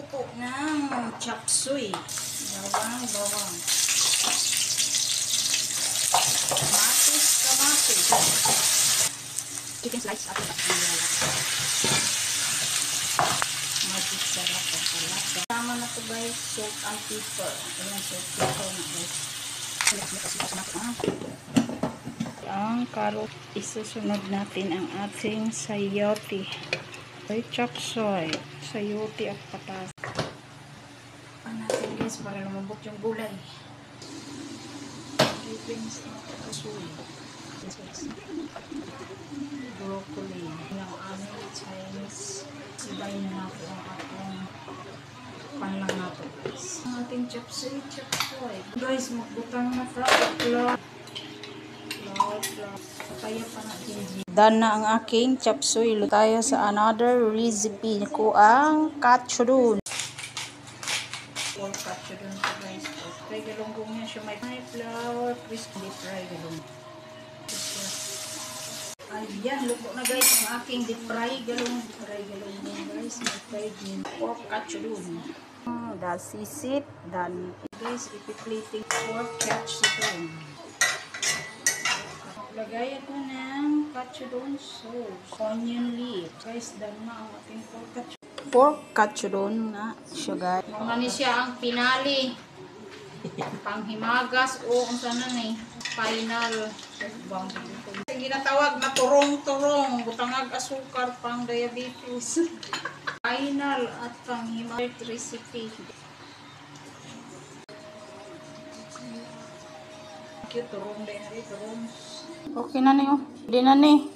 po ng chop suey. Bawang. Kamatis. Chicken slice at magic sarap at salata. Tama na to guys, salt and pepper. Ayan, salt and pepper na guys. Ang carrot, isusunod natin ang ating sayote. Ay, chop suey, sayote at patas. Ano natin guys para lumabot yung gulay. Beans at suey. Broccoli. Yung aming Chinese. Ibay na natin ang atong panlang natin guys. Ang ating chop suey. Guys, magbutang na flour. Kaya pa natin. Done na ang aking chop suey. Tayo sa another recipe ko ang kachurun. Pork kachurun ko guys. Fry galunggong niya siya. May flour, crispy fry galunggong. Ayan, luto na guys ang aking deep fry galunggong guys. May fried din. Pork kachurun. Dahil sisit. Dan guys, ipiplating pork kachurun. Lagayan ko ng kachurun sauce, onion leaf. Guys, dama ang ating pork kachurun na siya guys. Mga ni siya ang pinali. Panghimagas o ang sana ni final. Ginatawag na turong-turong. Butangag asukar pang diabetes. Final at panghimagas recipe. Cute turong din. Turong. Okay na niyo. Hindi na ni.